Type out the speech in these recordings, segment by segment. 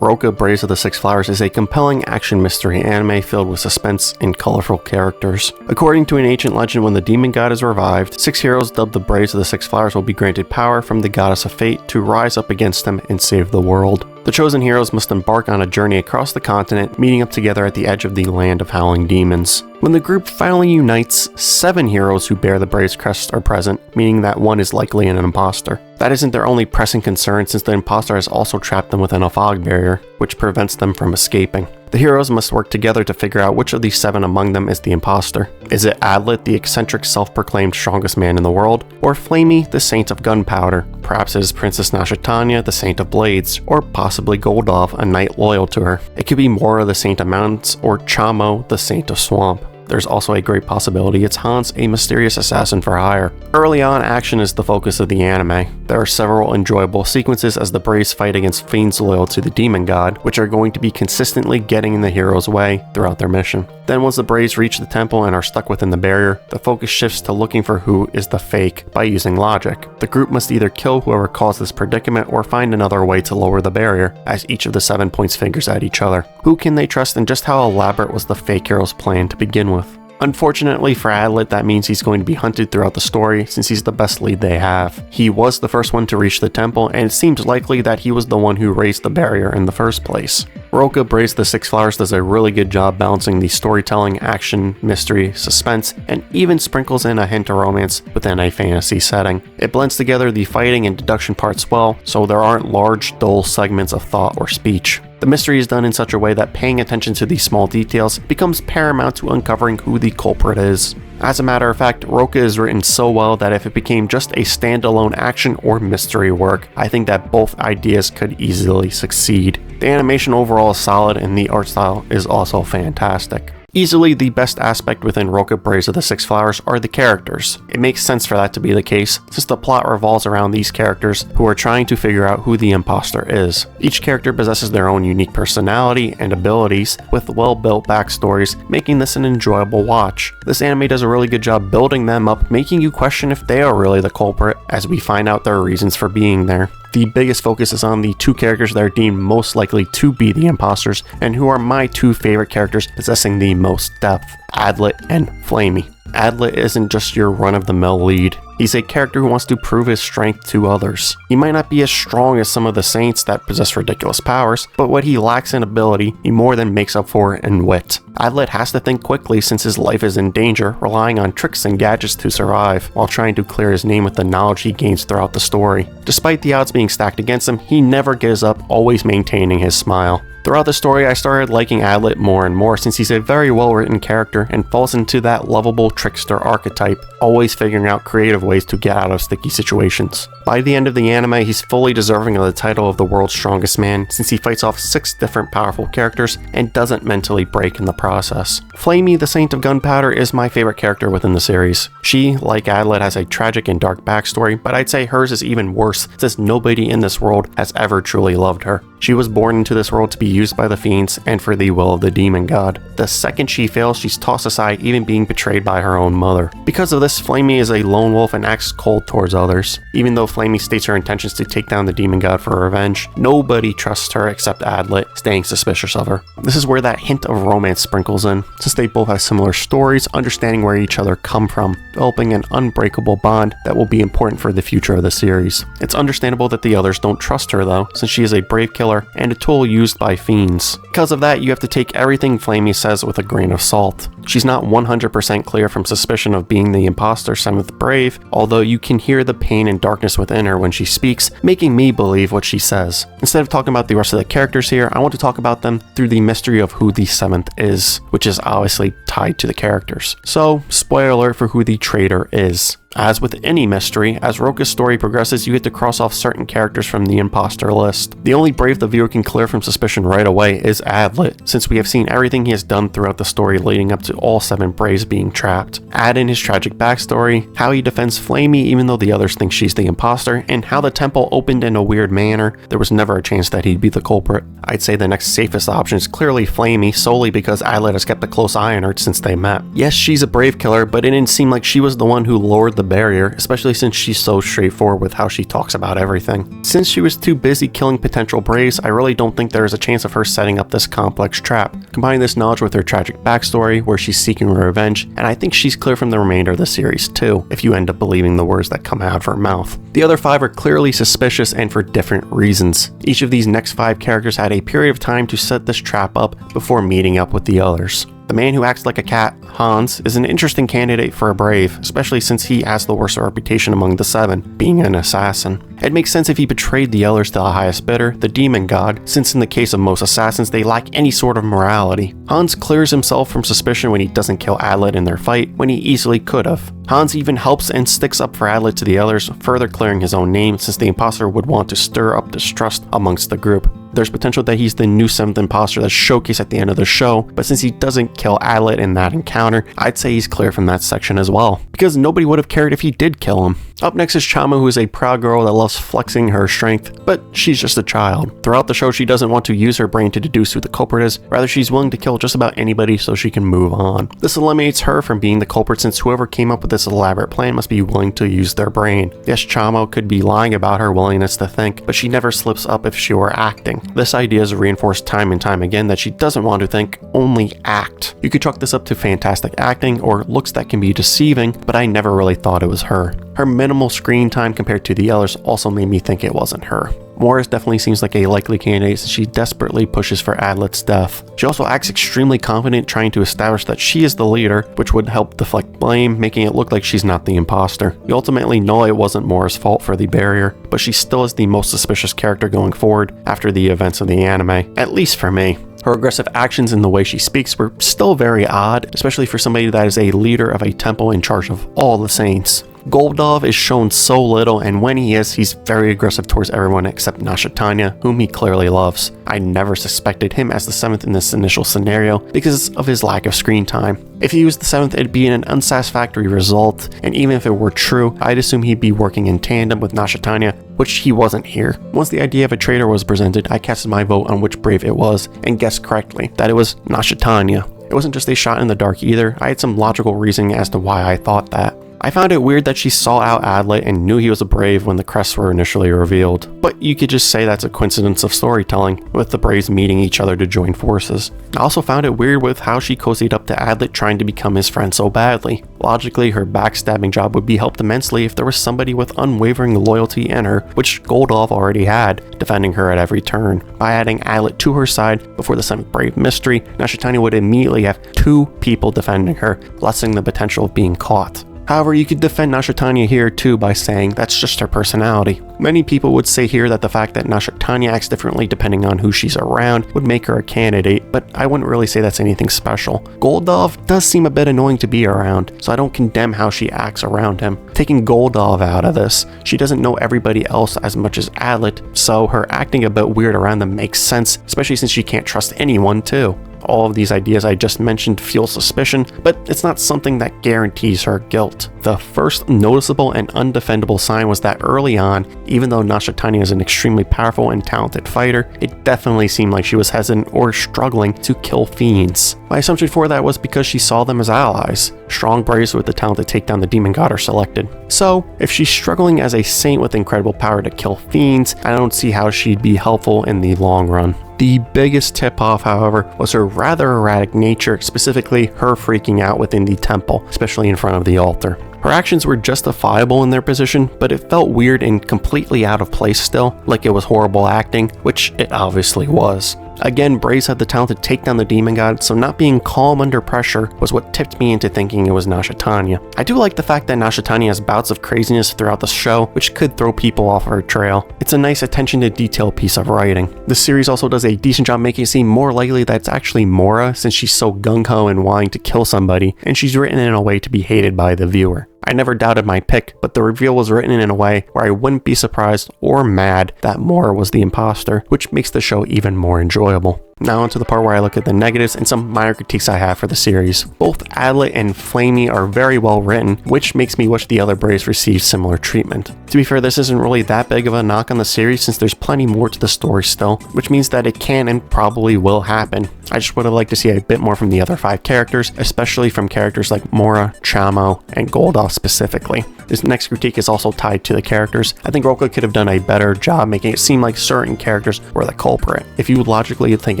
Rokka Braves of the Six Flowers is a compelling action mystery anime filled with suspense and colorful characters. According to an ancient legend, when the demon god is revived, 6 heroes dubbed the Braves of the Six Flowers will be granted power from the goddess of fate to rise up against them and save the world. The chosen heroes must embark on a journey across the continent, meeting up together at the edge of the land of howling demons. When the group finally unites, 7 heroes who bear the Braves crest are present, meaning that one is likely an imposter. That isn't their only pressing concern, since the imposter has also trapped them within a fog barrier, which prevents them from escaping. The heroes must work together to figure out which of these 7 among them is the imposter. Is it Adlet, the eccentric self-proclaimed strongest man in the world, or Fremy, the saint of gunpowder? Perhaps it is Princess Nashetania, the saint of blades, or possibly Goldov, a knight loyal to her. It could be Mora, the saint of mountains, or Chamo, the saint of swamp. There's also a great possibility it's Hans, a mysterious assassin for hire. Early on, action is the focus of the anime. There are several enjoyable sequences as the Braves fight against fiends loyal to the demon god, which are going to be consistently getting in the hero's way throughout their mission. Then once the Braves reach the temple and are stuck within the barrier, the focus shifts to looking for who is the fake by using logic. The group must either kill whoever caused this predicament or find another way to lower the barrier, as each of the 7 points fingers at each other. Who can they trust, and just how elaborate was the fake hero's plan to begin with? Unfortunately for Adlet, that means he's going to be hunted throughout the story since he's the best lead they have. He was the first one to reach the temple, and it seems likely that he was the one who raised the barrier in the first place. Rokka Braves of the Six Flowers does a really good job balancing the storytelling, action, mystery, suspense, and even sprinkles in a hint of romance within a fantasy setting. It blends together the fighting and deduction parts well, so there aren't large, dull segments of thought or speech. The mystery is done in such a way that paying attention to these small details becomes paramount to uncovering who the culprit is. As a matter of fact, Rokka is written so well that if it became just a standalone action or mystery work, I think that both ideas could easily succeed. The animation overall is solid, and the art style is also fantastic. Easily the best aspect within Rokka Braves of the Six Flowers are the characters. It makes sense for that to be the case, since the plot revolves around these characters who are trying to figure out who the imposter is. Each character possesses their own unique personality and abilities, with well-built backstories, making this an enjoyable watch. This anime does a really good job building them up, making you question if they are really the culprit, as we find out their reasons for being there. The biggest focus is on the 2 characters that are deemed most likely to be the imposters, and who are my 2 favorite characters possessing the most depth, Adlet and Fremy. Adlet isn't just your run-of-the-mill lead. He's a character who wants to prove his strength to others. He might not be as strong as some of the saints that possess ridiculous powers, but what he lacks in ability, he more than makes up for in wit. Adlet has to think quickly since his life is in danger, relying on tricks and gadgets to survive, while trying to clear his name with the knowledge he gains throughout the story. Despite the odds being stacked against him, he never gives up, always maintaining his smile. Throughout the story, I started liking Adlet more and more since he's a very well-written character and falls into that lovable trickster archetype, always figuring out creative ways to get out of sticky situations. By the end of the anime, he's fully deserving of the title of the world's strongest man since he fights off 6 different powerful characters and doesn't mentally break in the process. Fremy, the Saint of Gunpowder, is my favorite character within the series. She, like Adlet, has a tragic and dark backstory, but I'd say hers is even worse since nobody in this world has ever truly loved her. She was born into this world to be used by the fiends and for the will of the demon god. The second she fails, she's tossed aside, even being betrayed by her own mother. Because of this, Fremy is a lone wolf and acts cold towards others. Even though Fremy states her intentions to take down the demon god for revenge, nobody trusts her except Adlet, staying suspicious of her. This is where that hint of romance sprinkles in, since they both have similar stories, understanding where each other come from, developing an unbreakable bond that will be important for the future of the series. It's understandable that the others don't trust her though, since she is a brave killer and a tool used by fiends. Because of that, you have to take everything Fremy says with a grain of salt. She's not 100% clear from suspicion of being the imposter 7th Brave, although you can hear the pain and darkness within her when she speaks, making me believe what she says. Instead of talking about the rest of the characters here, I want to talk about them through the mystery of who the 7th is, which is obviously tied to the characters. So, spoiler alert for who the traitor is. As with any mystery, as Rokka's story progresses, you get to cross off certain characters from the imposter list. The only Brave the viewer can clear from suspicion right away is Adlet, since we have seen everything he has done throughout the story leading up to all 7 Braves being trapped. Add in his tragic backstory, how he defends Fremy even though the others think she's the imposter, and how the temple opened in a weird manner, there was never a chance that he'd be the culprit. I'd say the next safest option is clearly Fremy, solely because Adlet has kept a close eye on her since they met. Yes, she's a Brave killer, but it didn't seem like she was the one who lowered the barrier, especially since she's so straightforward with how she talks about everything. Since she was too busy killing potential Braves, I really don't think there is a chance of her setting up this complex trap. Combine this knowledge with her tragic backstory, where she's seeking revenge, and I think she's clear from the remainder of the series too, if you end up believing the words that come out of her mouth. The other 5 are clearly suspicious and for different reasons. Each of these next 5 characters had a period of time to set this trap up before meeting up with the others. The man who acts like a cat, Hans, is an interesting candidate for a Brave, especially since he has the worst reputation among the 7, being an assassin. It makes sense if he betrayed the others to the highest bidder, the demon god, since in the case of most assassins they lack any sort of morality. Hans clears himself from suspicion when he doesn't kill Adlet in their fight, when he easily could have. Hans even helps and sticks up for Adlet to the others, further clearing his own name since the imposter would want to stir up distrust amongst the group. There's potential that he's the new 7th imposter that's showcased at the end of the show, but since he doesn't kill Adlet in that encounter, I'd say he's clear from that section as well, because nobody would have cared if he did kill him. Up next is Chamo, who is a proud girl that loves flexing her strength, but she's just a child. Throughout the show, she doesn't want to use her brain to deduce who the culprit is, rather she's willing to kill just about anybody so she can move on. This eliminates her from being the culprit since whoever came up with this elaborate plan must be willing to use their brain. Yes, Chamo could be lying about her willingness to think, but she never slips up if she were acting. This idea is reinforced time and time again that she doesn't want to think, only act. You could chalk this up to fantastic acting or looks that can be deceiving, but I never really thought it was her. Her minimal screen time compared to the others also made me think it wasn't her. Morris definitely seems like a likely candidate since she desperately pushes for Adlet's death. She also acts extremely confident, trying to establish that she is the leader, which would help deflect blame, making it look like she's not the imposter. You ultimately know it wasn't Morris' fault for the barrier, but she still is the most suspicious character going forward after the events of the anime, at least for me. Her aggressive actions and the way she speaks were still very odd, especially for somebody that is a leader of a temple in charge of all the saints. Goldov is shown so little, and when he is, he's very aggressive towards everyone except Nashetania, whom he clearly loves. I never suspected him as the 7th in this initial scenario because of his lack of screen time. If he was the 7th, it'd be an unsatisfactory result, and even if it were true, I'd assume he'd be working in tandem with Nashetania, which he wasn't here. Once the idea of a traitor was presented, I casted my vote on which Brave it was, and guessed correctly that it was Nashetania. It wasn't just a shot in the dark either, I had some logical reasoning as to why I thought that. I found it weird that she saw out Adlet and knew he was a Brave when the crests were initially revealed, but you could just say that's a coincidence of storytelling, with the Braves meeting each other to join forces. I also found it weird with how she cozied up to Adlet trying to become his friend so badly. Logically, her backstabbing job would be helped immensely if there was somebody with unwavering loyalty in her, which Goldov already had, defending her at every turn. By adding Adlet to her side before the 7th Brave mystery, Nashetania would immediately have 2 people defending her, lessening the potential of being caught. However, you could defend Nashetania here too by saying that's just her personality. Many people would say here that the fact that Nashetania acts differently depending on who she's around would make her a candidate, but I wouldn't really say that's anything special. Goldov does seem a bit annoying to be around, so I don't condemn how she acts around him. Taking Goldov out of this, she doesn't know everybody else as much as Adlet, so her acting a bit weird around them makes sense, especially since she can't trust anyone too. All of these ideas I just mentioned fuel suspicion, but it's not something that guarantees her guilt. The first noticeable and undefendable sign was that early on, even though Nashetania is an extremely powerful and talented fighter, it definitely seemed like she was hesitant or struggling to kill fiends. My assumption for that was because she saw them as allies. Strong Braves with the talent to take down the demon god are selected. So, if she's struggling as a saint with incredible power to kill fiends, I don't see how she'd be helpful in the long run. The biggest tip-off, however, was her rather erratic nature, specifically her freaking out within the temple, especially in front of the altar. Her actions were justifiable in their position, but it felt weird and completely out of place still, like it was horrible acting, which it obviously was. Again, Braves had the talent to take down the demon god, so not being calm under pressure was what tipped me into thinking it was Nashetania. I do like the fact that Nashetania has bouts of craziness throughout the show, which could throw people off her trail. It's a nice attention to detail piece of writing. The series also does a decent job making it seem more likely that it's actually Mora, since she's so gung-ho and wanting to kill somebody, and she's written in a way to be hated by the viewer. I never doubted my pick, but the reveal was written in a way where I wouldn't be surprised or mad that Mora was the imposter, which makes the show even more enjoyable. Now onto the part where I look at the negatives and some minor critiques I have for the series. Both Adlet and Fremy are very well written, which makes me wish the other Braves received similar treatment. To be fair, this isn't really that big of a knock on the series since there's plenty more to the story still, which means that it can and probably will happen. I just would have liked to see a bit more from the other 5 characters, especially from characters like Mora, Chamo, and Goldov specifically. This next critique is also tied to the characters. I think Rokka could have done a better job making it seem like certain characters were the culprit. If you logically think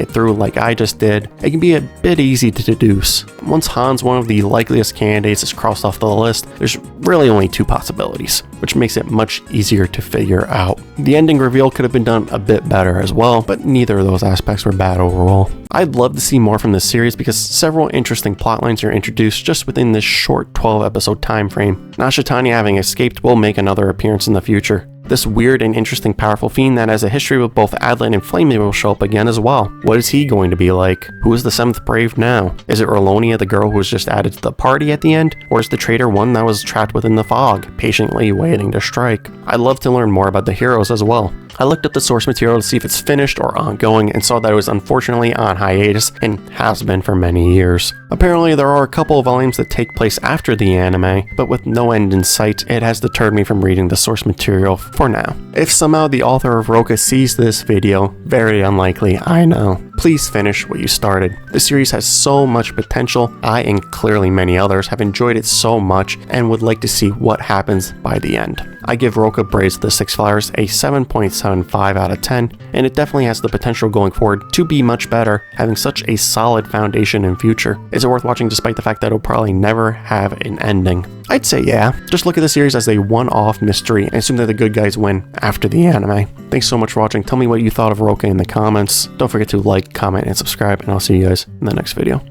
it through like I just did, it can be a bit easy to deduce. Once Han's one of the likeliest candidates is crossed off the list, there's really only 2 possibilities, which makes it much easier to figure out. The ending reveal could have been done a bit better as well, but neither of those aspects were bad overall. I'd love to see more from this series because several interesting plotlines are introduced just within this short 12-episode time frame. Nashetania having escaped will make another appearance in the future. This weird and interesting powerful fiend that has a history with both Adlet and Fremy will show up again as well. What is he going to be like? Who is the 7th Brave now? Is it Rolonia, the girl who was just added to the party at the end? Or is the traitor one that was trapped within the fog, patiently waiting to strike? I'd love to learn more about the heroes as well. I looked up the source material to see if it's finished or ongoing and saw that it was unfortunately on hiatus and has been for many years. Apparently there are a couple of volumes that take place after the anime, but with no end in sight, it has deterred me from reading the source material for now. If somehow the author of Rokka sees this video, very unlikely, I know, please finish what you started. This series has so much potential. I, and clearly many others, have enjoyed it so much and would like to see what happens by the end. I give Rokka Braves the 6 Flowers a 7.75 out of 10, and it definitely has the potential going forward to be much better, having such a solid foundation in future. Is it worth watching despite the fact that it'll probably never have an ending? I'd say yeah. Just look at the series as a one-off mystery and assume that the good guys win after the anime. Thanks so much for watching. Tell me what you thought of Rokka in the comments. Don't forget to like, comment, and subscribe, and I'll see you guys in the next video.